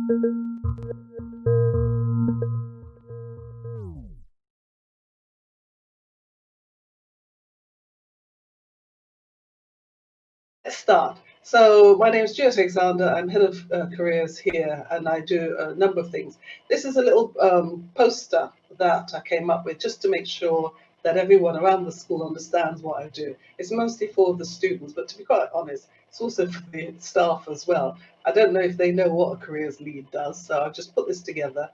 Let's start. So my name is Juliet Alexander. I'm head of careers here, and I do a number of things. This is a little poster that I came up with just to make sure that everyone around the school understands what I do. It's mostly for the students, but to be quite honest, it's also for the staff as well. I don't know if they know what a careers lead does, so I've just put this together.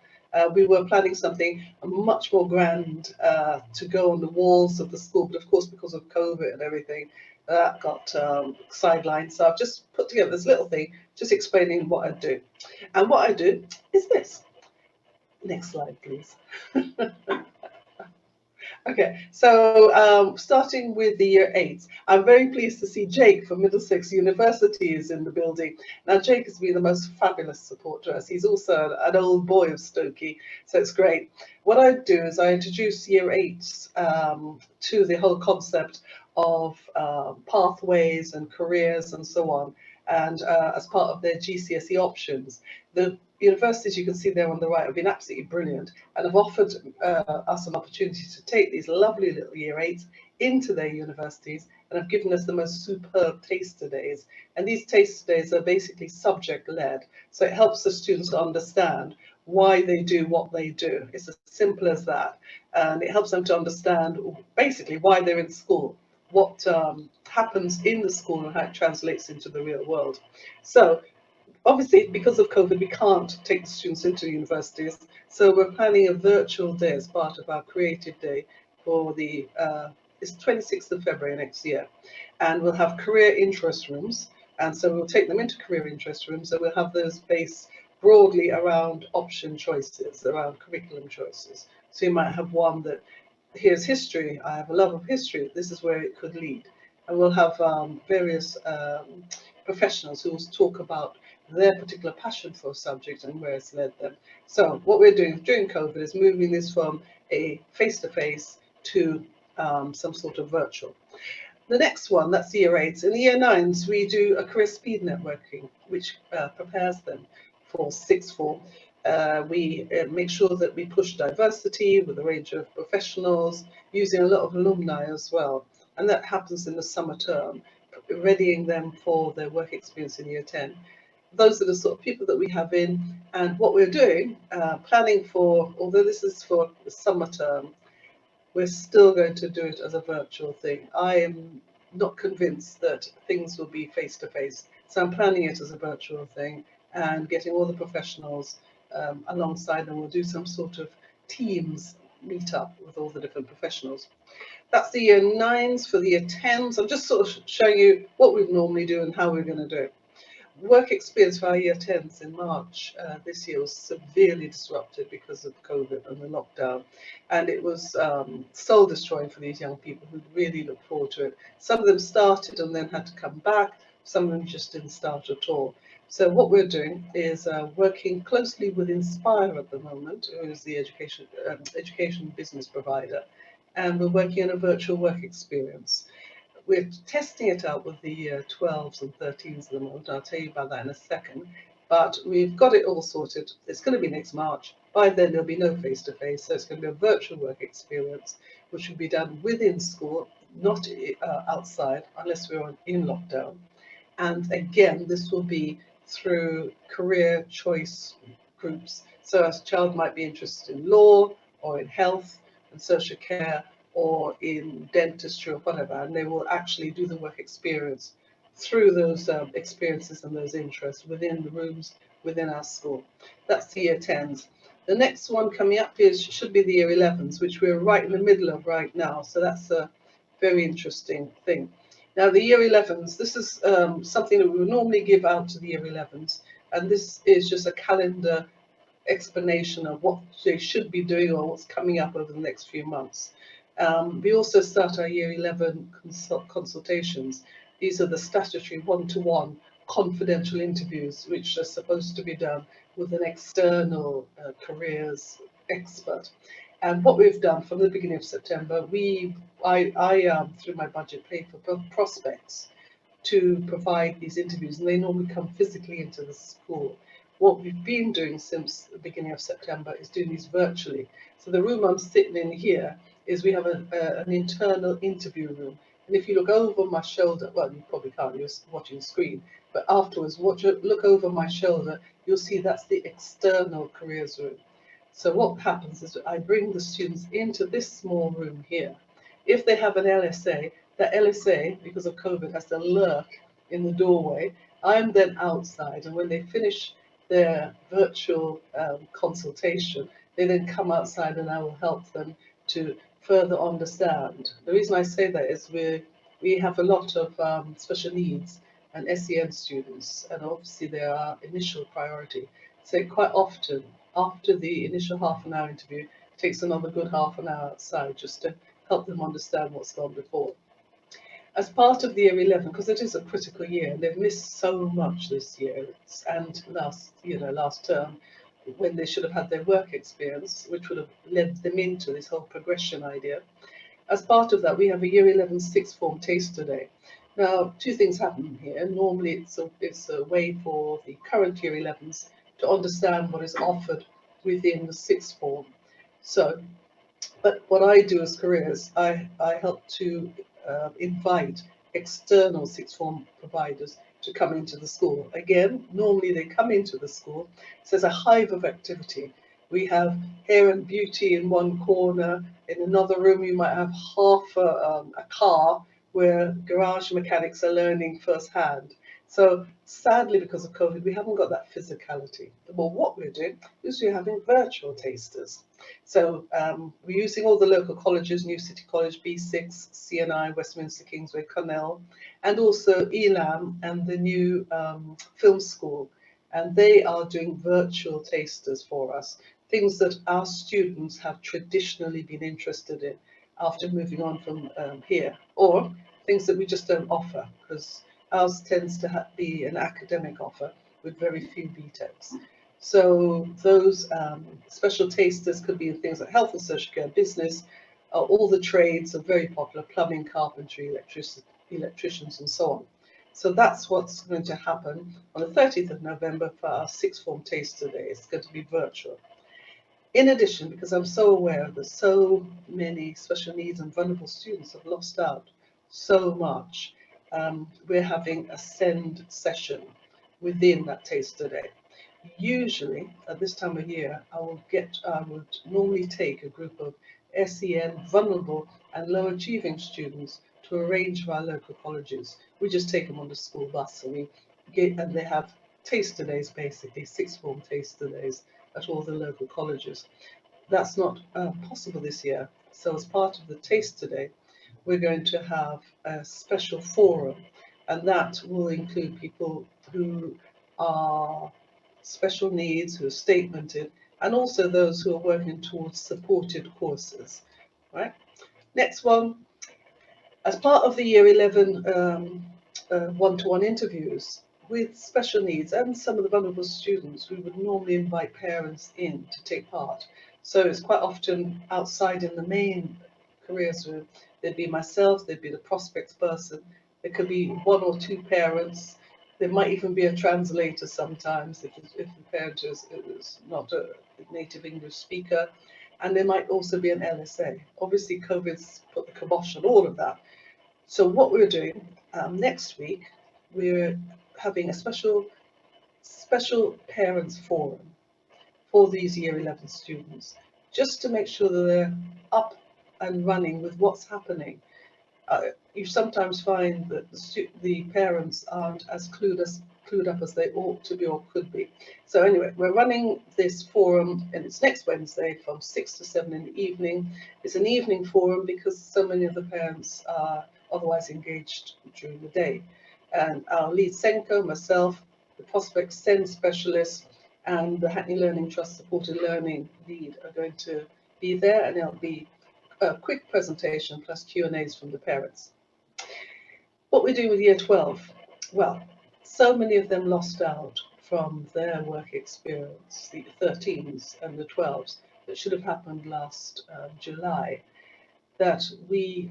We were planning something much more grand to go on the walls of the school, but of course, because of COVID and everything, that got sidelined. So I've just put together this little thing, just explaining what I do. And what I do is this. Next slide, please. Okay, so starting with the year 8, I'm very pleased to see Jake from Middlesex University is in the building. Now, Jake has been the most fabulous support to us. He's also an old boy of Stokey, so it's great. What I do is I introduce year 8s to the whole concept of pathways and careers and so on, and as part of their GCSE options. The universities you can see there on the right have been absolutely brilliant and have offered us an opportunity to take these lovely little year 8s into their universities and have given us the most superb taster days. And these taster days are basically subject led, so it helps the students to understand why they do what they do. It's as simple as that, and it helps them to understand basically why they're in school, what happens in the school and how it translates into the real world. So obviously, because of COVID, we can't take the students into universities, so we're planning a virtual day as part of our creative day for the it's 26th of February next year, and we'll have career interest rooms, and so we'll take them into career interest rooms, and we'll have those based broadly around option choices, around curriculum choices. So you might have one that, here's history, I have a love of history, this is where it could lead. And we'll have various professionals who will talk about their particular passion for a subject and where it's led them. So what we're doing during COVID is moving this from a face-to-face to some sort of virtual. The next one, that's year 8s. In the year 9s, we do a career speed networking, which prepares them for sixth form. We make sure that we push diversity with a range of professionals, using a lot of alumni as well. And that happens in the summer term, readying them for their work experience in year 10. Those are the sort of people that we have in, and what we're doing, planning for, although this is for the summer term, we're still going to do it as a virtual thing. I am not convinced that things will be face to face, so I'm planning it as a virtual thing and getting all the professionals alongside them. We'll do some sort of Teams meet up with all the different professionals. That's the year 9s. For the year 10s, I'm just sort of showing you what we normally do and how we're going to do it. Work experience for our year 10s in March this year was severely disrupted because of COVID and the lockdown, and it was soul destroying for these young people who really looked forward to it. Some of them started and then had to come back, some of them just didn't start at all. So what we're doing is working closely with Inspire at the moment, who is the education business provider, and we're working on a virtual work experience. We're testing it out with the 12s and 13s at the moment. I'll tell you about that in a second. But we've got it all sorted. It's going to be next March. By then, there'll be no face-to-face, so it's going to be a virtual work experience, which will be done within school, not outside, unless we're in lockdown. And again, this will be through career choice groups. So a child might be interested in law or in health and social care or in dentistry or whatever, and they will actually do the work experience through those experiences and those interests within the rooms within our school. That's the year 10s. The next one coming up should be the year 11s, which we're right in the middle of right now. So that's a very interesting thing. Now, the year 11s, this is something that we would normally give out to the year 11s, and this is just a calendar explanation of what they should be doing or what's coming up over the next few months. We also start our year 11 consultations. These are the statutory one-to-one confidential interviews, which are supposed to be done with an external careers expert. And what we've done from the beginning of September, I through my budget, paid for prospects to provide these interviews, and they normally come physically into the school. what we've been doing since the beginning of September is doing these virtually. So the room I'm sitting in here is we have an internal interview room. And if you look over my shoulder, well, you probably can't, you're watching the screen, but afterwards, look over my shoulder, you'll see that's the external careers room. So what happens is I bring the students into this small room here. If they have an LSA, that LSA, because of COVID, has to lurk in the doorway. I'm then outside, and when they finish their virtual consultation, they then come outside and I will help them to further understand. The reason I say that is we have a lot of special needs and SEN students, and obviously they are our initial priority. So quite often, after the initial half an hour interview, it takes another good half an hour outside just to help them understand what's gone before. As part of the year 11, because it is a critical year, they've missed so much this year and last term, when they should have had their work experience, which would have led them into this whole progression idea. As part of that, we have a year 11 sixth form taster day. Now, two things happen here. Normally, it's a way for the current year 11s to understand what is offered within the sixth form. So, but what I do as careers, I help to invite external sixth form providers to come into the school. Again, normally they come into the school, so there's a hive of activity. We have hair and beauty in one corner. In another room, you might have half a car where garage mechanics are learning firsthand. So sadly, because of COVID, we haven't got that physicality. Well, what we're doing is we're having virtual tasters. So we're using all the local colleges, New City College, B6, CNI, Westminster, Kingsway, Cornell, and also ELAM and the new film school. And they are doing virtual tasters for us, things that our students have traditionally been interested in after moving on from here, or things that we just don't offer, because ours tends to be an academic offer with very few BTECs. So those special tasters could be things like health and social care, business, all the trades are very popular, plumbing, carpentry, electricians and so on. So that's what's going to happen on the 30th of November for our sixth form taster day. It's going to be virtual. In addition, because I'm so aware that so many special needs and vulnerable students have lost out so much, we're having a SEND session within that taster day. Usually at this time of year, I would normally take a group of SEN, vulnerable and low achieving students to a range of our local colleges. We just take them on the school bus and they have taster days, basically, sixth form taster days at all the local colleges. That's not possible this year. So as part of the taster day, we're going to have a special forum, and that will include people who are special needs, who are statemented, and also those who are working towards supported courses. Right? Next one, as part of the year 11 one-to-one interviews with special needs and some of the vulnerable students, we would normally invite parents in to take part. So it's quite often outside in the main careers room. There'd be myself, there'd be the prospects person, there could be one or two parents. There might even be a translator sometimes if the parent is not a native English speaker. And there might also be an LSA. Obviously, COVID's put the kibosh on all of that. So what we're doing next week, we're having a special parents forum for these year 11 students, just to make sure that they're up and running with what's happening. You sometimes find that the parents aren't as clued up as they ought to be or could be. So anyway, we're running this forum, and it's next Wednesday from 6 to 7 in the evening. It's an evening forum because so many of the parents are otherwise engaged during the day. And our lead Senko, myself, the Prospect SEND specialist, and the Hackney Learning Trust Supported Learning lead are going to be there, and it'll be a quick presentation plus Q&As from the parents. What we do with year 12? Well, so many of them lost out from their work experience, the 13s and the 12s, that should have happened last July, that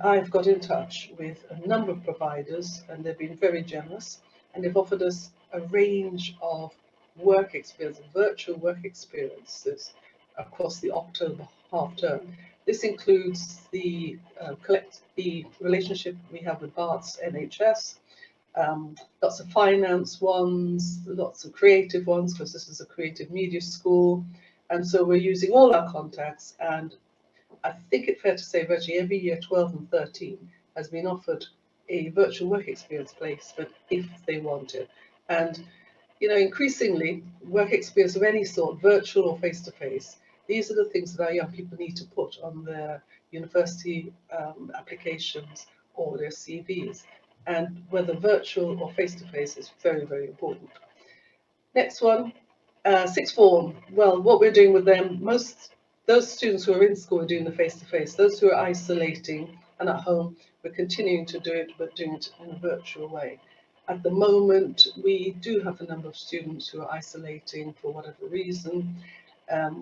I've got in touch with a number of providers, and they've been very generous, and they've offered us a range of work experience, virtual work experiences across the October half term. This includes the the relationship we have with Barts NHS, lots of finance ones, lots of creative ones, because this is a creative media school. And so we're using all our contacts, and I think it's fair to say virtually every year 12 and 13 has been offered a virtual work experience placement if they want it. And you know, increasingly, work experience of any sort, virtual or face-to-face, these are the things that our young people need to put on their university applications or their CVs. And whether virtual or face-to-face is very, very important. Next one, sixth form. Well, what we're doing with them, those students who are in school are doing the face-to-face. Those who are isolating and at home, we're continuing to do it, but doing it in a virtual way. At the moment, we do have a number of students who are isolating for whatever reason.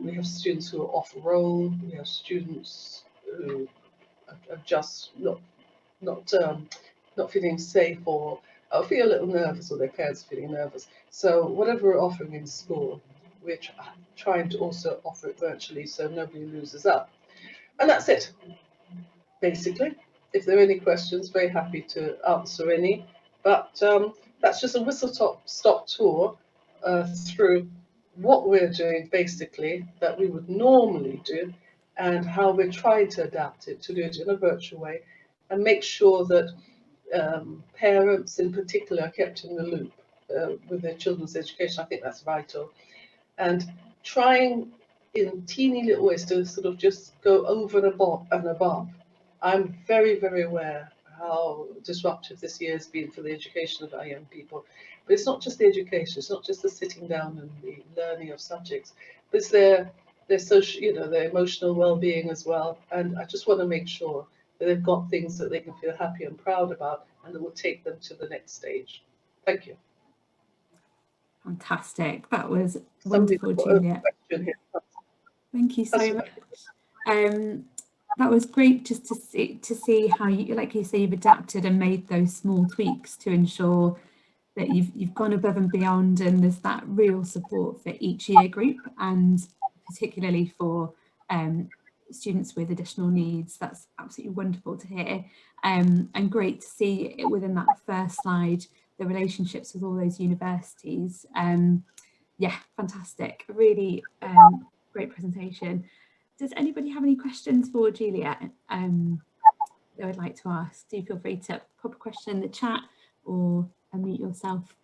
We have students who are off roll. We have students who are just not feeling safe, or feel a little nervous, or their parents feeling nervous. So whatever we're offering in school, we're trying to also offer it virtually so nobody loses out. And that's it, basically. If there are any questions, very happy to answer any. But that's just a whistle-stop tour through what we're doing, basically, that we would normally do, and how we're trying to adapt it to do it in a virtual way, and make sure that parents in particular are kept in the loop with their children's education. I think that's vital. And trying in teeny little ways to sort of just go over and above. I'm very, very aware how disruptive this year has been for the education of our young people. But it's not just the education, it's not just the sitting down and the learning of subjects, but it's their social, you know, their emotional well-being as well. And I just want to make sure that they've got things that they can feel happy and proud about, and that will take them to the next stage. Thank you. Fantastic. That was wonderful, Juliet. Thank you so much. That was great just to see how you, like you say, you've adapted and made those small tweaks to ensure that you've gone above and beyond, and there's that real support for each year group, and particularly for students with additional needs. That's absolutely wonderful to hear, and great to see it within that first slide, the relationships with all those universities. Yeah, fantastic. Really great presentation. Does anybody have any questions for Juliet they would like to ask? Do feel free to pop a question in the chat or unmute yourself.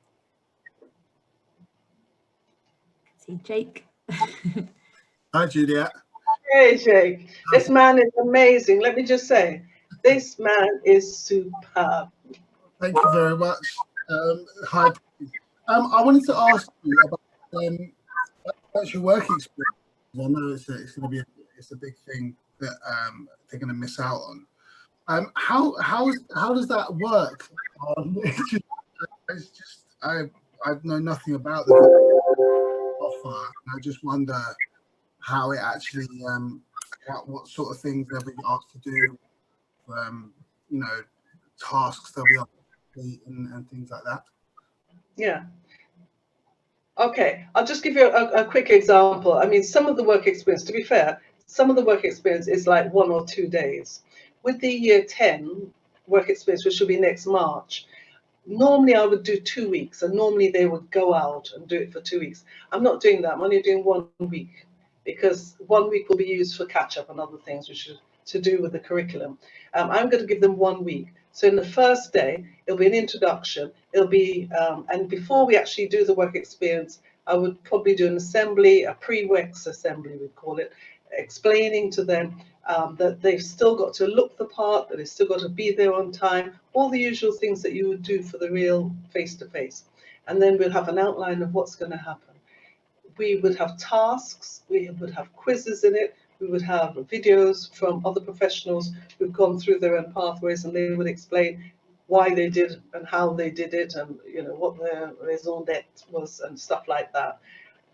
See Jake. Hi, Juliet. Hey, Jake. This man is amazing. Let me just say, this man is superb. Thank you very much. Hi. I wanted to ask you about your work experience. I know it's going to be a big thing that they're going to miss out on. How does that work? It's just I know nothing about the offer. I just wonder how it actually what sort of things they'll be asked to do, you know, tasks they'll be asked to complete and things like that. Yeah. Okay, I'll just give you a quick example. I mean, some of the work experience, to be fair, some of the work experience is like 1 or 2 days. With the year 10 work experience, which will be next March, normally I would do 2 weeks, and normally they would go out and do it for 2 weeks. I'm not doing that. I'm only doing 1 week, because 1 week will be used for catch-up and other things which are to do with the curriculum. I'm going to give them 1 week. So in the first day, it'll be an introduction. It'll be, and before we actually do the work experience, I would probably do an assembly, a pre-WEX assembly, we'd call it, explaining to them that they've still got to look the part, that they've still got to be there on time, all the usual things that you would do for the real face-to-face. And then we'll have an outline of what's going to happen. We would have tasks, we would have quizzes in it, we would have videos from other professionals who've gone through their own pathways, and they would explain why they did and how they did it, and you know what their raison d'etre was and stuff like that.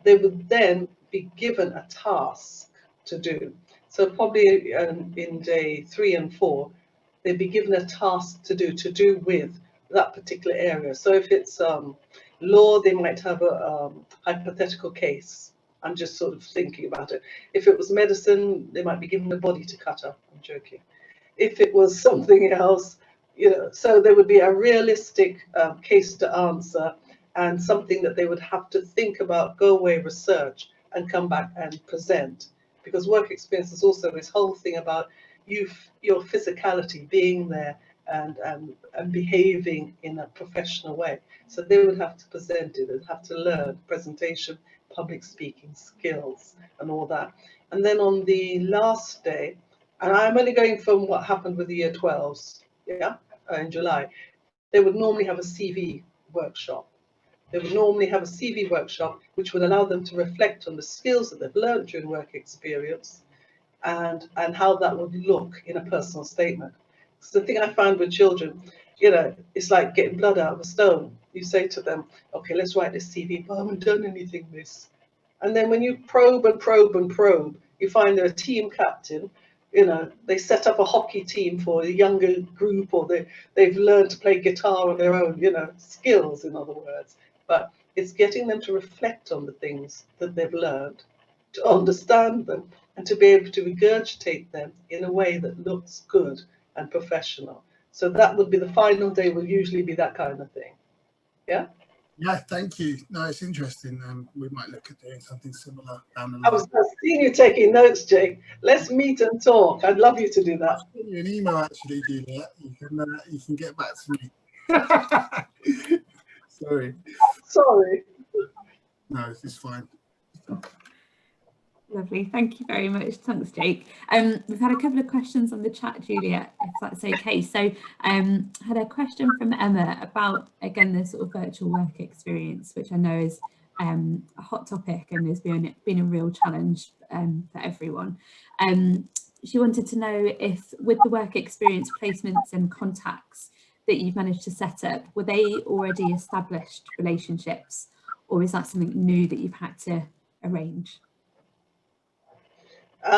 They would then be given a task to do. So probably in day 3 and 4, they'd be given a task to do with that particular area. So if it's Law, they might have a hypothetical case. I'm just sort of thinking about it. If it was medicine, they might be given a body to cut up. I'm joking. If it was something else, you know, so there would be a realistic case to answer and something that they would have to think about, go away, research, and come back and present. Because work experience is also this whole thing about your physicality, being there and behaving in a professional way. So they would have to present it and have to learn presentation, public speaking skills and all that. And then on the last day, and I'm only going from what happened with the year 12s, yeah, in July, they would normally have a CV workshop. They would normally have a CV workshop, which would allow them to reflect on the skills that they've learned during work experience and how that would look in a personal statement. So the thing I find with children, you know, it's like getting blood out of a stone. You say to them, okay, let's write this CV, but I haven't done anything, miss. And then when you probe and probe and probe, you find they're a team captain. You know, they set up a hockey team for a younger group, or they've learned to play guitar on their own, you know, skills, in other words. But it's getting them to reflect on the things that they've learned, to understand them, and to be able to regurgitate them in a way that looks good and professional. So that would be the final day, will usually be that kind of thing. Yeah? Yeah, thank you. No, it's interesting. We might look at doing something similar down the line. I was seeing you taking notes, Jake. Let's meet and talk. I'd love you to do that. I'll send you an email, actually, Juliet. You can get back to me. Sorry. Sorry. No, it's fine. Lovely, thank you very much. Thanks, Jake. We've had a couple of questions on the chat, Juliet, if that's okay. So had a question from Emma about, again, the sort of virtual work experience, which I know is a hot topic and has been a real challenge for everyone. She wanted to know if, with the work experience placements and contacts that you've managed to set up, were they already established relationships, or is that something new that you've had to arrange?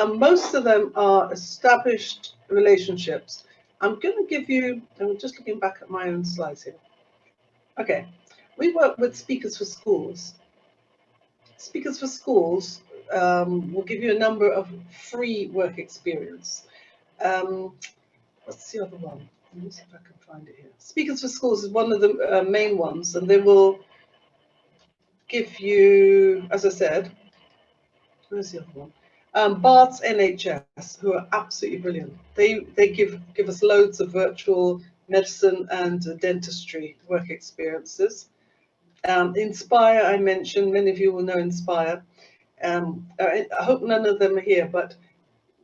Most of them are established relationships. I'm going to give you, I'm just looking back at my own slides here. Okay, we work with Speakers for Schools. Speakers for Schools will give you a number of free work experience. What's the other one? Let me see if I can find it here. Speakers for Schools is one of the main ones, and they will give you, as I said, where's the other one? Barts NHS, who are absolutely brilliant. They give us loads of virtual medicine and dentistry work experiences. Inspire, I mentioned, many of you will know Inspire. I hope none of them are here, but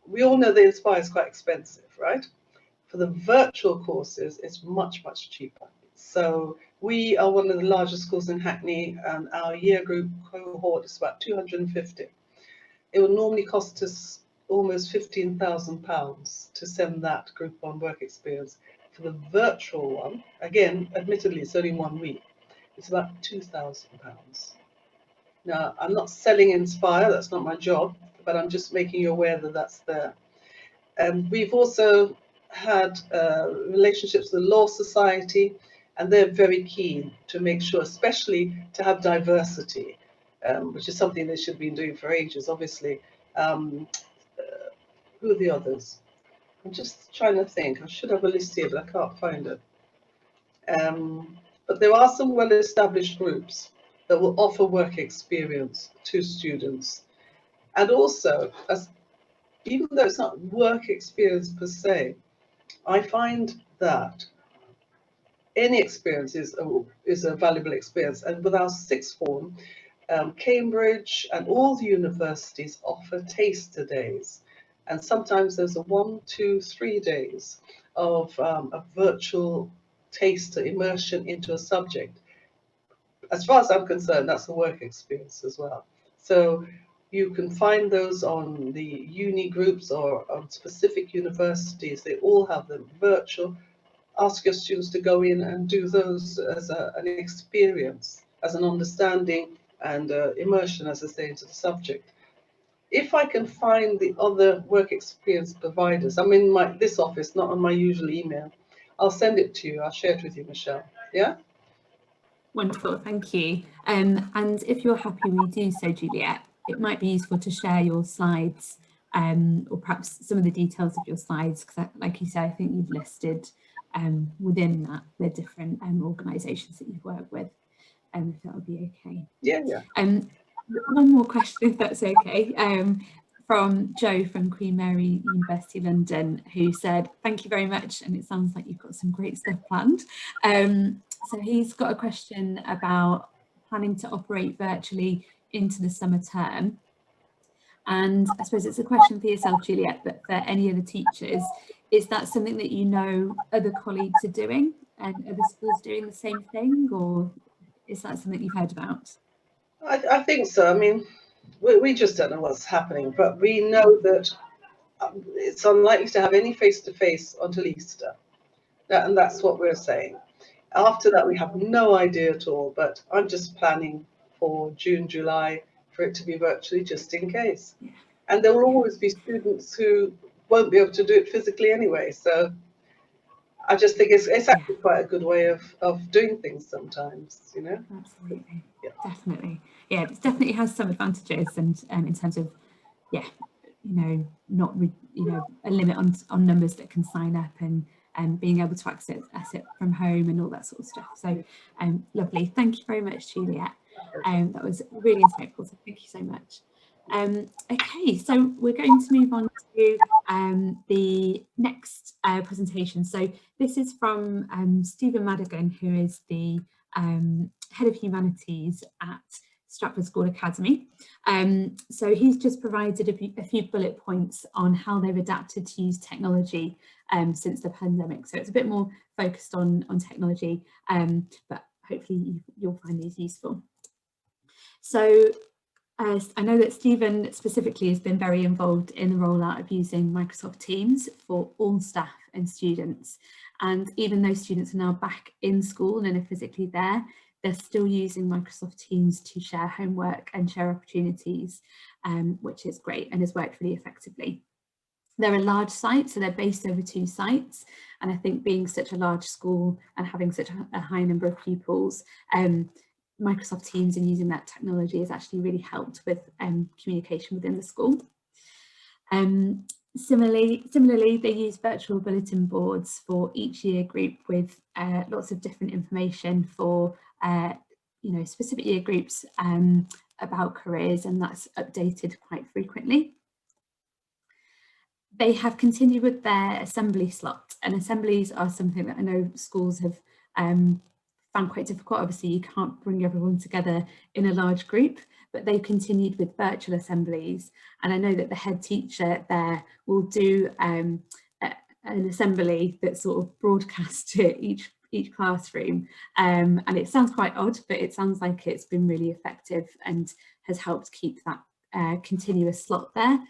we all know that Inspire is quite expensive, right? For the virtual courses, it's much, much cheaper. So we are one of the largest schools in Hackney, and our year group cohort is about 250. It would normally cost us almost £15,000 to send that group on work experience. For the virtual one, again, admittedly, it's only 1 week. It's about £2,000. Now, I'm not selling Inspire, that's not my job, but I'm just making you aware that that's there. We've also had relationships with the Law Society, and they're very keen to make sure, especially to have diversity, which is something they should have been doing for ages, obviously. Who are the others? I'm just trying to think. I should have a list here, but I can't find it. But there are some well-established groups that will offer work experience to students. And also, even though it's not work experience per se, I find that any experience is a valuable experience. And with our sixth form, Cambridge and all the universities offer taster days. And sometimes there's a 1, 2, 3 days of a virtual taster immersion into a subject. As far as I'm concerned, that's a work experience as well. So you can find those on the uni groups or on specific universities. They all have them virtual. Ask your students to go in and do those as an experience, as an understanding and immersion, as I say, into the subject. If I can find the other work experience providers, I'm in this office, not on my usual email, I'll send it to you. I'll share it with you, Michelle. Yeah? Wonderful, thank you. And if you're happy we do so, Juliet, it might be useful to share your slides, or perhaps some of the details of your slides, because like you said, I think you've listed within that the different organisations that you've worked with, if that would be okay. Yeah. One more question, if that's okay, from Joe from Queen Mary University London, who said, thank you very much, and it sounds like you've got some great stuff planned. So he's got a question about planning to operate virtually into the summer term. And I suppose it's a question for yourself, Juliet, but for any other teachers, is that something that you know other colleagues are doing and other schools doing the same thing, or is that something you've heard about? I think so. I mean, we just don't know what's happening, but we know that it's unlikely to have any face-to-face until Easter. And that's what we're saying. After that, we have no idea at all, but I'm just planning for June, July, for it to be virtually just in case. Yeah. And there will always be students who won't be able to do it physically anyway. So I just think it's actually quite a good way of doing things sometimes, you know? Absolutely. Yeah. Definitely. Yeah, it definitely has some advantages, and in terms of, yeah, you know, not, you know, a limit on numbers that can sign up, and being able to access it from home and all that sort of stuff. So lovely. Thank you very much, Juliet. That was really insightful. So thank you so much. Okay, so we're going to move on to the next presentation. So this is from Stephen Madigan, who is the Head of Humanities at Stratford School Academy. So he's just provided a few bullet points on how they've adapted to use technology since the pandemic. So it's a bit more focused on technology, but hopefully you'll find these useful. So I know that Stephen specifically has been very involved in the rollout of using Microsoft Teams for all staff and students. And even though students are now back in school and are physically there, they're still using Microsoft Teams to share homework and share opportunities, which is great and has worked really effectively. They're a large site, so they're based over 2 sites. And I think being such a large school and having such a high number of pupils, Microsoft Teams and using that technology has actually really helped with communication within the school. Similarly, they use virtual bulletin boards for each year group with lots of different information for you know, specific year groups about careers, and that's updated quite frequently. They have continued with their assembly slot, and assemblies are something that I know schools have found quite difficult. Obviously, you can't bring everyone together in a large group, but they've continued with virtual assemblies. And I know that the head teacher there will do an assembly that's sort of broadcast to each classroom. And it sounds quite odd, but it sounds like it's been really effective and has helped keep that continuous slot there.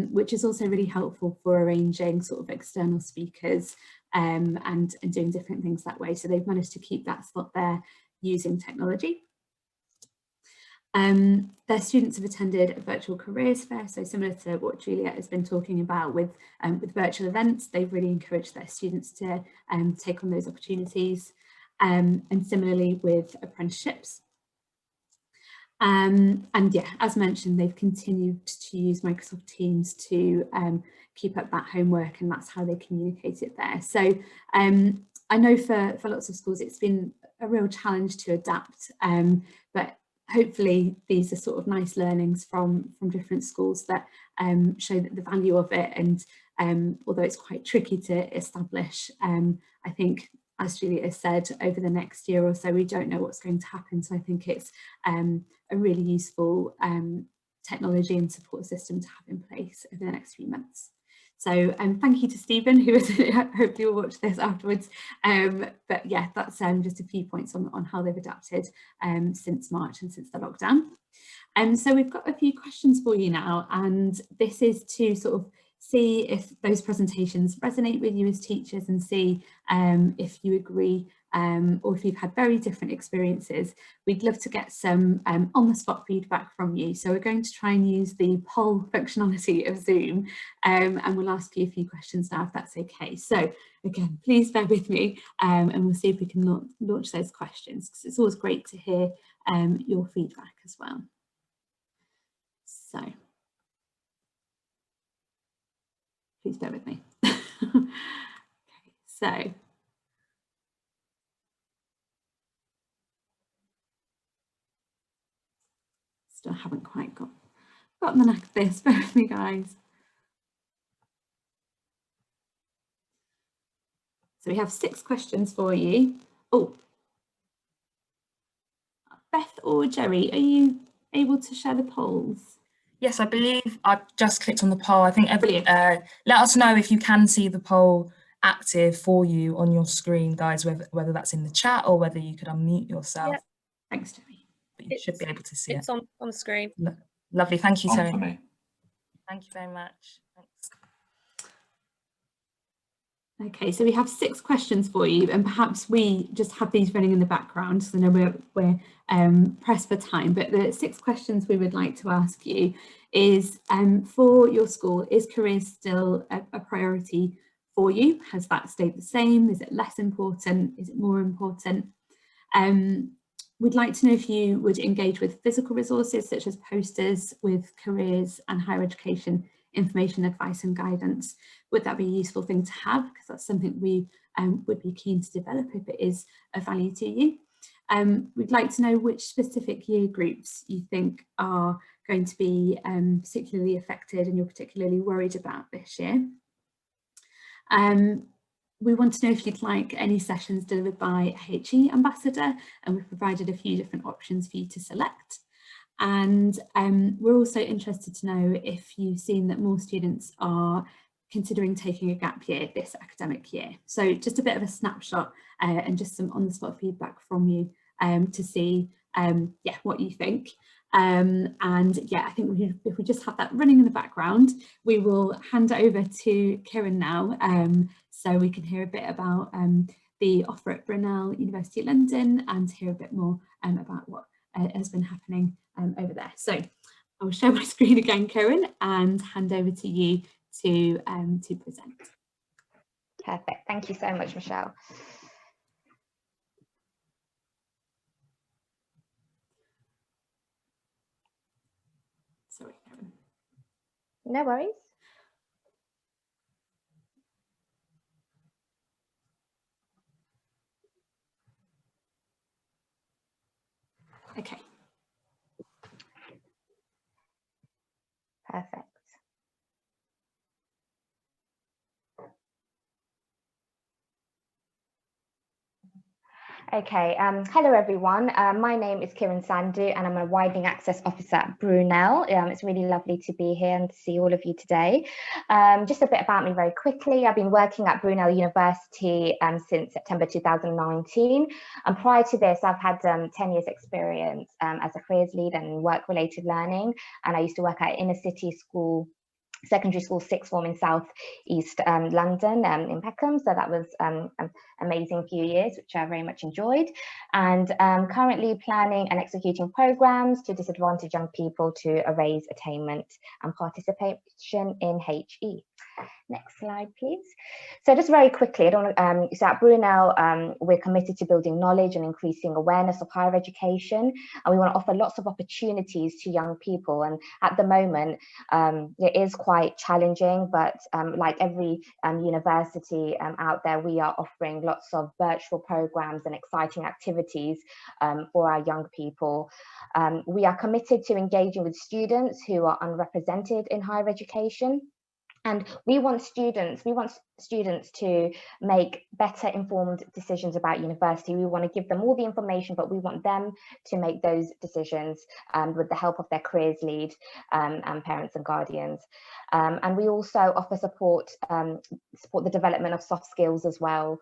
Which is also really helpful for arranging sort of external speakers and doing different things that way. So they've managed to keep that slot there using technology. Their students have attended a virtual careers fair, so similar to what Juliet has been talking about with virtual events. They've really encouraged their students to take on those opportunities, and similarly with apprenticeships. And yeah, as mentioned, they've continued to use Microsoft Teams to keep up that homework, and that's how they communicate it there. So I know for lots of schools it's been a real challenge to adapt, but hopefully these are sort of nice learnings from different schools that show that the value of it. And although it's quite tricky to establish, I think, as Juliet has said, over the next year or so, we don't know what's going to happen. So I think it's a really useful technology and support system to have in place over the next few months. So thank you to Stephen, who hopefully will watch this afterwards. But yeah, that's just a few points on how they've adapted since March and since the lockdown. So we've got a few questions for you now, and this is to sort of see if those presentations resonate with you as teachers, and see if you agree or if you've had very different experiences, we'd love to get some on-the-spot feedback from you. So we're going to try and use the poll functionality of Zoom, and we'll ask you a few questions now, if that's okay. So again, please bear with me, and we'll see if we can launch those questions, because it's always great to hear your feedback as well. So please bear with me. Okay, so still haven't quite got the knack of this. Bear with me, guys. So we have 6 questions for you. Oh, Beth or Jerry, are you able to share the polls? Yes, I believe I've just clicked on the poll. I think let us know if you can see the poll active for you on your screen, guys, whether that's in the chat or whether you could unmute yourself. Yep. Thanks, Jerry. But you should be able to see it. It's on the screen. Lovely, thank you, Terry. For me. Thank you very much. Thanks. Okay, so we have 6 questions for you, and perhaps we just have these running in the background, so I know we're pressed for time, but the 6 questions we would like to ask you is, for your school, is careers still a priority for you? Has that stayed the same? Is it less important? Is it more important? We'd like to know if you would engage with physical resources such as posters with careers and higher education information, advice and guidance. Would that be a useful thing to have? Because that's something we would be keen to develop if it is of value to you. We'd like to know which specific year groups you think are going to be particularly affected and you're particularly worried about this year. We want to know if you'd like any sessions delivered by a HE ambassador, and we've provided a few different options for you to select. And we're also interested to know if you've seen that more students are considering taking a gap year this academic year. So just a bit of a snapshot and just some on-the-spot feedback from you to see what you think. And yeah, I think if we just have that running in the background, we will hand it over to Kieran now, so we can hear a bit about the offer at Brunel University London and hear a bit more about what has been happening over there. So I will share my screen again, Kieran, and hand over to you to present. Perfect. Thank you so much, Michelle. Sorry, Kieran. No worries. Okay. Perfect. Okay, hello everyone. My name is Kiran Sandhu and I'm a Widening Access Officer at Brunel. It's really lovely to be here and to see all of you today. Just a bit about me very quickly. I've been working at Brunel University since September 2019. And prior to this, I've had 10 years experience as a careers lead and work-related learning. And I used to work at inner city school, secondary school sixth form in South East London in Peckham. So that was an amazing few years, which I very much enjoyed. And currently planning and executing programs to disadvantage young people to raise attainment and participation in HE. Next slide, please. So just very quickly, so at Brunel, we're committed to building knowledge and increasing awareness of higher education. And we want to offer lots of opportunities to young people. And at the moment, it is quite challenging, but like every university out there, we are offering lots of virtual programs and exciting activities for our young people. We are committed to engaging with students who are unrepresented in higher education. And we want students to make better informed decisions about university. We want to give them all the information, but we want them to make those decisions with the help of their careers lead and parents and guardians. And we also offer support the development of soft skills as well,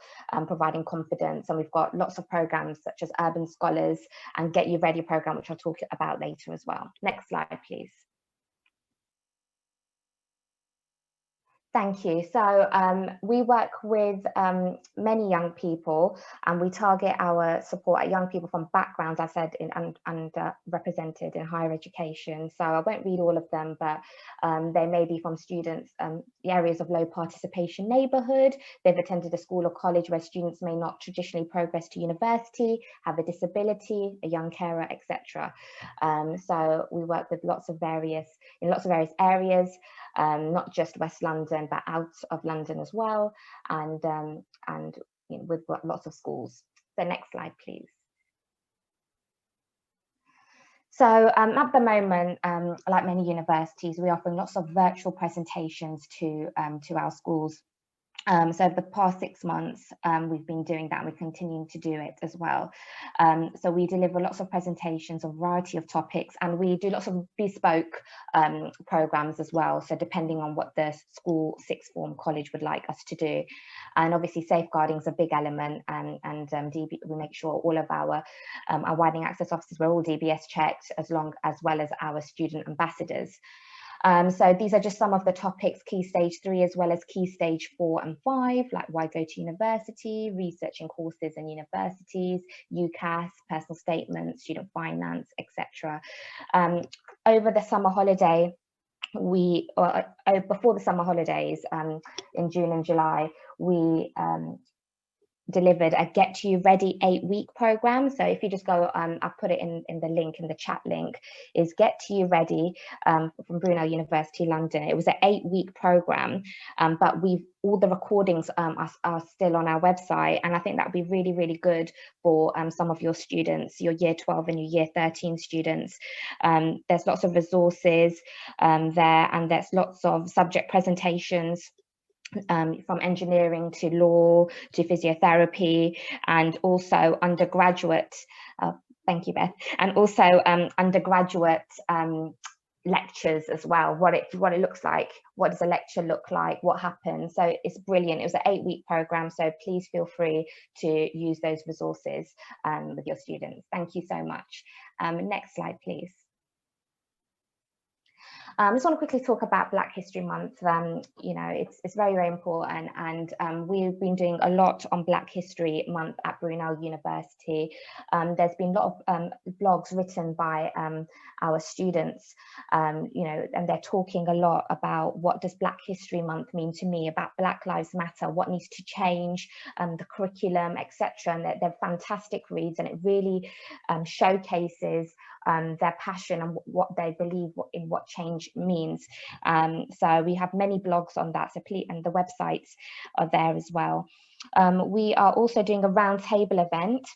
providing confidence. And we've got lots of programs such as Urban Scholars and Get You Ready program, which I'll talk about later as well. Next slide, please. Thank you. So we work with many young people, and we target our support at young people from backgrounds, as I said, underrepresented in higher education. So I won't read all of them, but they may be from students, areas of low participation neighbourhood. They've attended a school or college where students may not traditionally progress to university, have a disability, a young carer, etc. So we work with lots of various areas. Not just West London, but out of London as well, and you know, with lots of schools. So next slide, please. So at the moment, like many universities, we're offering lots of virtual presentations to our schools. So over the past 6 months, we've been doing that, and we're continuing to do it as well. So we deliver lots of presentations, a variety of topics, and we do lots of bespoke programs as well. So depending on what the school, sixth form, college would like us to do. And obviously safeguarding is a big element, and we make sure all of our widening access officers, we're all DBS checked, as well as our student ambassadors. So these are just some of the topics, Key Stage 3 as well as Key Stage 4 and 5, like why go to university, researching courses and universities, UCAS, personal statements, student finance, etc. Over the summer holiday, before the summer holidays, in June and July, we delivered a Get You Ready 8-week program. So if you just go, I'll put it in the link, in the chat link, is Get You Ready from Brunel University London. It was an 8-week program, but all the recordings are still on our website, and I think that would be really, really good for some of your students, your year 12 and your year 13 students. There's lots of resources there, and there's lots of subject presentations, from engineering to law to physiotherapy, and also undergraduate, thank you, Beth, and also undergraduate lectures as well, what it looks like, what does a lecture look like, what happens. So it's brilliant. It was an 8-week program, so please feel free to use those resources with your students. Thank you so much. Next slide, please. I just want to quickly talk about Black History Month. You know, it's very, very important, and we've been doing a lot on Black History Month at Brunel University. There's been a lot of blogs written by our students, you know, and they're talking a lot about what does Black History Month mean to me, about Black Lives Matter, what needs to change, the curriculum, etc. And they're fantastic reads, and it really showcases their passion and what they believe in what change means. So we have many blogs on that, so please, and the websites are there as well. We are also doing a roundtable event,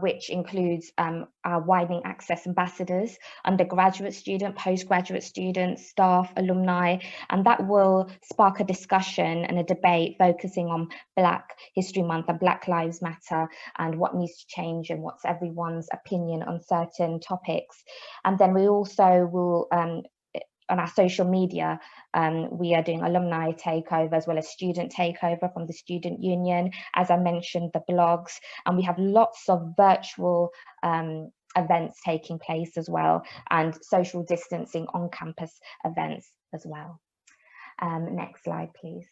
which includes our widening access ambassadors, undergraduate student, postgraduate students, staff, alumni, and that will spark a discussion and a debate focusing on Black History Month and Black Lives Matter and what needs to change and what's everyone's opinion on certain topics. And then we also will, on our social media, we are doing alumni takeover as well as student takeover from the student union, as I mentioned, the blogs, and we have lots of virtual events taking place as well, and social distancing on campus events as well. Next slide, please.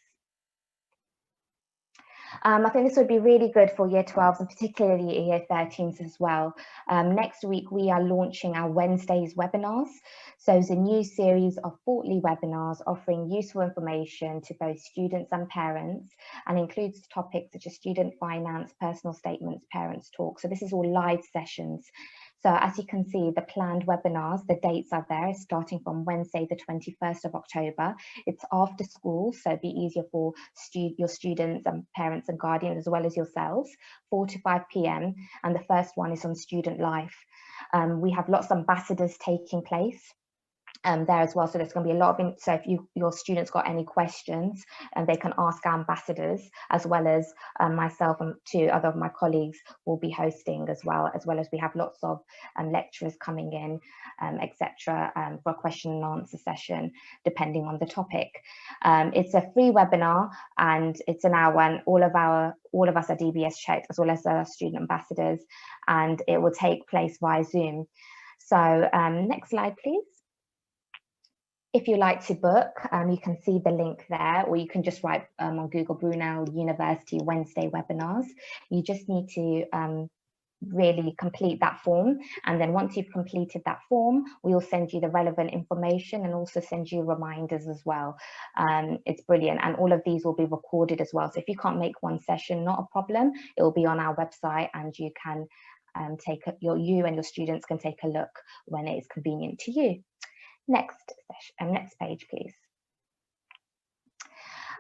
I think this would be really good for year 12s and particularly year 13s as well. Next week, we are launching our Wednesdays webinars. So it's a new series of quarterly webinars offering useful information to both students and parents, and includes topics such as student finance, personal statements, parents talk. So this is all live sessions. So as you can see, the planned webinars, the dates are there, starting from Wednesday, the 21st of October. It's after school, so it'd be easier for your students and parents and guardians, as well as yourselves, 4 to 5 p.m. And the first one is on student life. We have lots of ambassadors taking place there as well, so there's going to be a lot of, so if your students got any questions, and they can ask our ambassadors, as well as myself and 2 other of my colleagues will be hosting as well as we have lots of lecturers coming in, etc., for a question and answer session depending on the topic. It's a free webinar, and it's an hour, and all of us are DBS checked, as well as our student ambassadors, and it will take place via Zoom. So next slide, please. If you like to book, you can see the link there, or you can just write on Google Brunel University Wednesday webinars. You just need to really complete that form, and then once you've completed that form, we'll send you the relevant information and also send you reminders as well. It's brilliant, and all of these will be recorded as well, so if you can't make one session, not a problem, it will be on our website, and you can you and your students can take a look when it is convenient to you. Next page, please.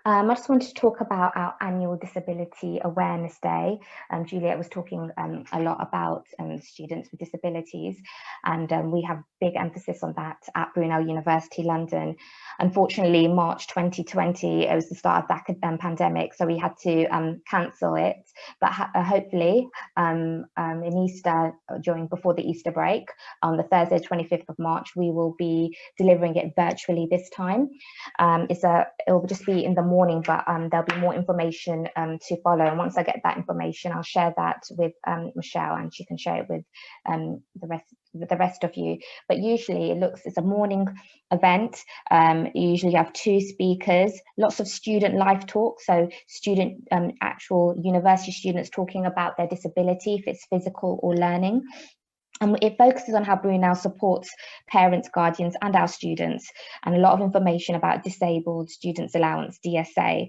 I just wanted to talk about our annual Disability Awareness Day. Juliet was talking a lot about students with disabilities, and we have big emphasis on that at Brunel University London. Unfortunately, March 2020, it was the start of the pandemic, so we had to cancel it. But hopefully, in Easter, before the Easter break, on the Thursday, 25th of March, we will be delivering it virtually this time. It will just be in the morning, but there'll be more information to follow, and once I get that information, I'll share that with Michelle, and she can share it with the rest of you. But usually it's a morning event. You usually have 2 speakers, lots of student live talk, so actual university students talking about their disability, if it's physical or learning. And it focuses on how Brunel supports parents, guardians, and our students, and a lot of information about Disabled Students Allowance, DSA.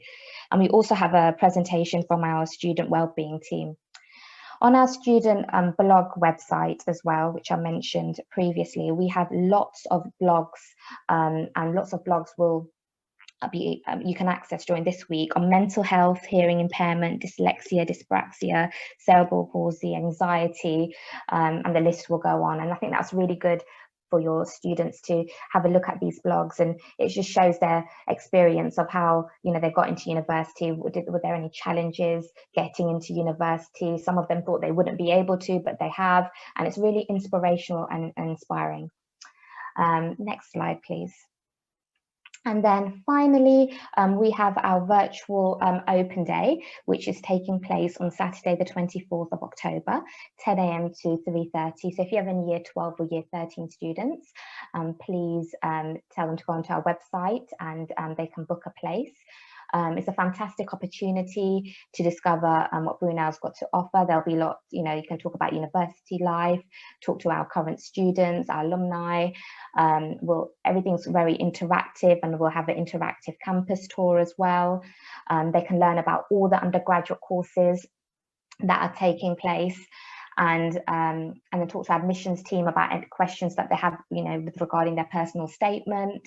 And we also have a presentation from our student wellbeing team. On our student blog website as well, which I mentioned previously, we have lots of blogs, and lots of blogs you can access during this week on mental health, hearing impairment, dyslexia, dyspraxia, cerebral palsy, anxiety, and the list will go on. And I think that's really good for your students to have a look at these blogs, and it just shows their experience of how they got into university. Were there any challenges getting into university? Some of them thought they wouldn't be able to, but they have, and it's really inspirational and inspiring. Next slide, please. And then finally, we have our virtual open day, which is taking place on Saturday, the 24th of October, 10 a.m. to 3:30. So if you have any year 12 or year 13 students, please tell them to go onto our website, and they can book a place. It's a fantastic opportunity to discover what Brunel's got to offer. There'll be lots, you can talk about university life, talk to our current students, our alumni. Everything's very interactive, and we'll have an interactive campus tour as well. They can learn about all the undergraduate courses that are taking place, and then talk to our admissions team about any questions that they have, regarding their personal statement.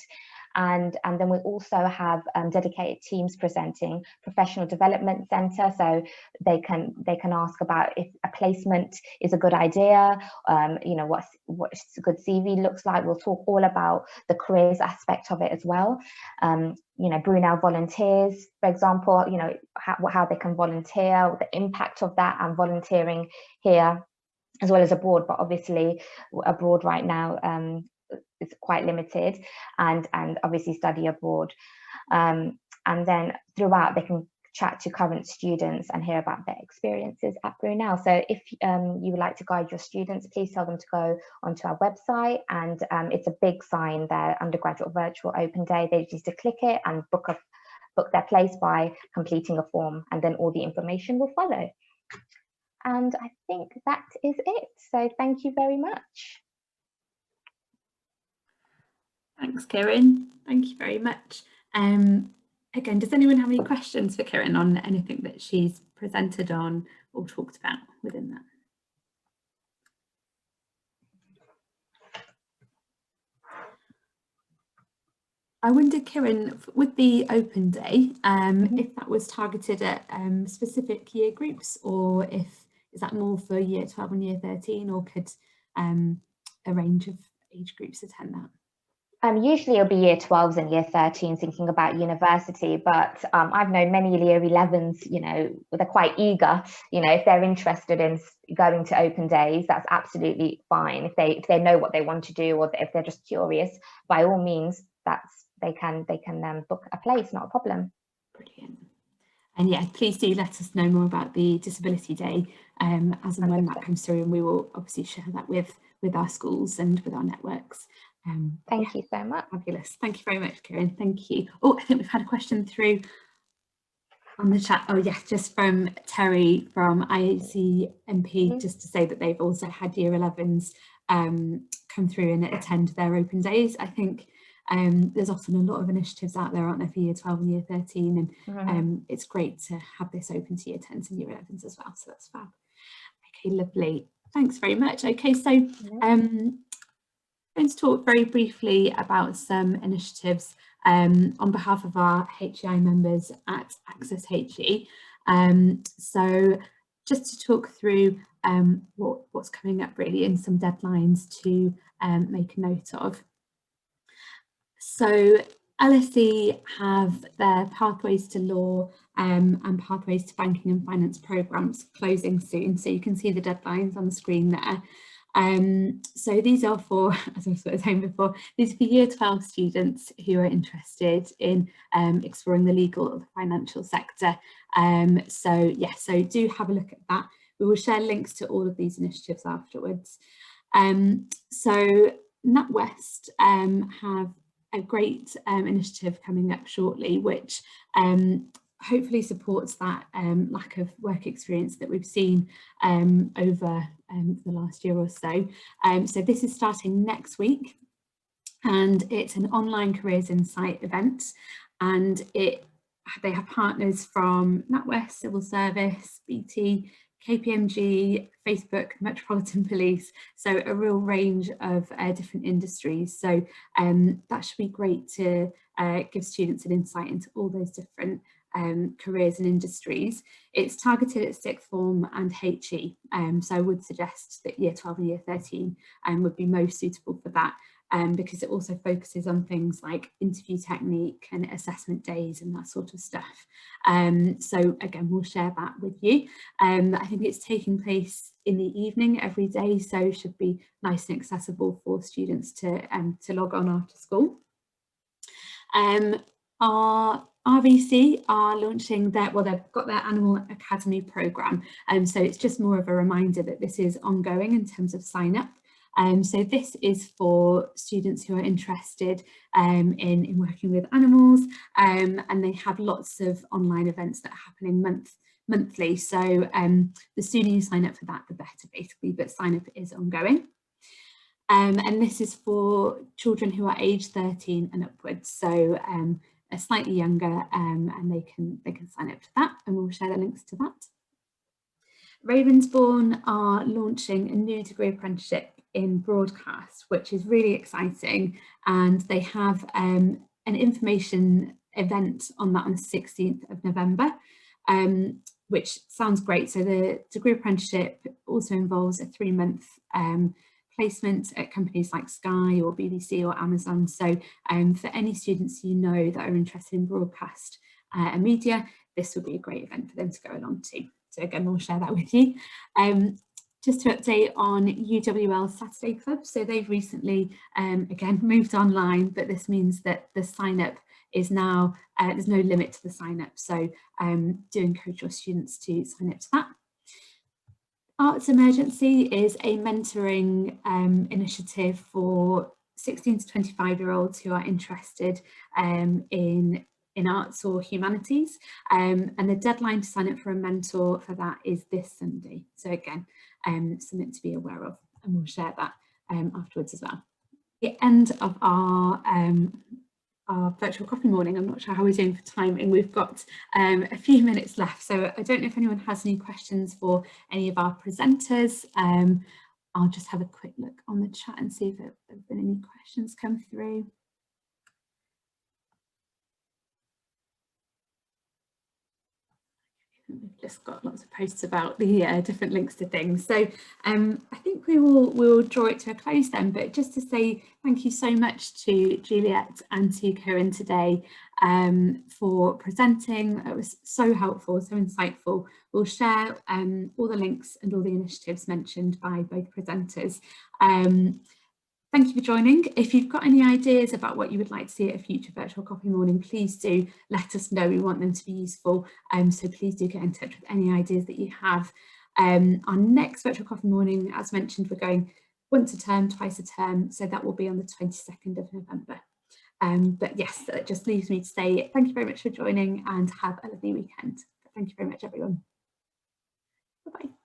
And then we also have dedicated teams presenting, professional development centre, so they can ask about if a placement is a good idea, what a good CV looks like. We'll talk all about the careers aspect of it as well. Brunel volunteers, for example, how they can volunteer, the impact of that, and volunteering here as well as abroad. But obviously abroad right now, it's quite limited, and obviously study abroad, and then throughout they can chat to current students and hear about their experiences at Brunel. So if you would like to guide your students, please tell them to go onto our website, and it's a big sign there, undergraduate virtual open day. They just need to click it and book their place by completing a form, and then all the information will follow. And I think that is it. So thank you very much. Thanks, Kieran. Thank you very much. Again, does anyone have any questions for Kieran on anything that she's presented on or talked about within that? I wonder, Kieran, with the open day, if that was targeted at specific year groups, or is that more for year 12 and year 13, or could a range of age groups attend that? Usually it'll be year 12s and year 13s thinking about university, but I've known many year 11s, they're quite eager, if they're interested in going to open days, that's absolutely fine. If they know what they want to do, or if they're just curious, by all means, they can book a place, not a problem. Brilliant. And yeah, please do let us know more about the Disability Day as and when that comes through, and we will obviously share that with our schools and with our networks. Thank you so much. Fabulous. Thank you very much, Kieran. Thank you. Oh, I think we've had a question through on the chat. Oh yes, just from Terry from IACMP, just to say that they've also had year 11s come through and attend their open days. I think there's often a lot of initiatives out there, aren't there, for year 12 and year 13, and it's great to have this open to year 10s and year 11s as well, so that's fab. Okay, lovely. Thanks very much. Okay, so I'm going to talk very briefly about some initiatives on behalf of our HEI members at AccessHE. So just to talk through what's coming up really, and some deadlines to make a note of. So LSE have their Pathways to Law and Pathways to Banking and Finance programmes closing soon, so you can see the deadlines on the screen there. So these are for, as I was saying before, these are for year 12 students who are interested in exploring the legal or the financial sector. So yeah, so do have a look at that. We will share links to all of these initiatives afterwards. So NatWest have a great initiative coming up shortly, which hopefully supports that lack of work experience that we've seen over the last year or so. So this is starting next week, and it's an online Careers Insight event, and they have partners from NatWest, Civil Service, BT, KPMG, Facebook, Metropolitan Police, so a real range of different industries. So that should be great to give students an insight into all those different careers and industries. It's targeted at sixth form and HE, so I would suggest that year 12 and year 13 would be most suitable for that, because it also focuses on things like interview technique and assessment days and that sort of stuff. So again, we'll share that with you. I think it's taking place in the evening every day, so should be nice and accessible for students to log on after school. Our RVC are launching their, well, they've got their Animal Academy programme, so it's just more of a reminder that this is ongoing in terms of sign up. So this is for students who are interested in working with animals, and they have lots of online events that are happening monthly. So the sooner you sign up for that, the better, basically, but sign up is ongoing. And this is for children who are aged 13 and upwards, so slightly younger, and they can sign up to that, and we'll share the links to that. Ravensbourne are launching a new degree apprenticeship in broadcast, which is really exciting, and they have an information event on that on the 16th of November, which sounds great. So the degree apprenticeship also involves a 3-month placement at companies like Sky or BBC or Amazon. So for any students you know that are interested in broadcast and media, this would be a great event for them to go along to. So again, we'll share that with you. Just to update on Uwl Saturday Club, so they've recently again moved online, but this means that the sign up is now, there's no limit to the sign up, so do encourage your students to sign up to that. Arts Emergency is a mentoring initiative for 16 to 25-year-olds who are interested in arts or humanities, and the deadline to sign up for a mentor for that is this Sunday. So again, something to be aware of, and we'll share that afterwards as well. The end of our virtual coffee morning. I'm not sure how we're doing for timing. We've got a few minutes left, so I don't know if anyone has any questions for any of our presenters. I'll just have a quick look on the chat and see if there have been any questions come through. We've just got lots of posts about the different links to things, so I think we'll draw it to a close then, but just to say thank you so much to Juliet and to Kieran today for presenting. It was so helpful, so insightful. We'll share all the links and all the initiatives mentioned by both presenters. Thank you for joining. If you've got any ideas about what you would like to see at a future virtual coffee morning, please do let us know. We want them to be useful, so please do get in touch with any ideas that you have. Our next virtual coffee morning, as mentioned, we're going once a term, twice a term, so that will be on the 22nd of November. But yes, that just leaves me to say thank you very much for joining and have a lovely weekend. Thank you very much, everyone. Bye-bye.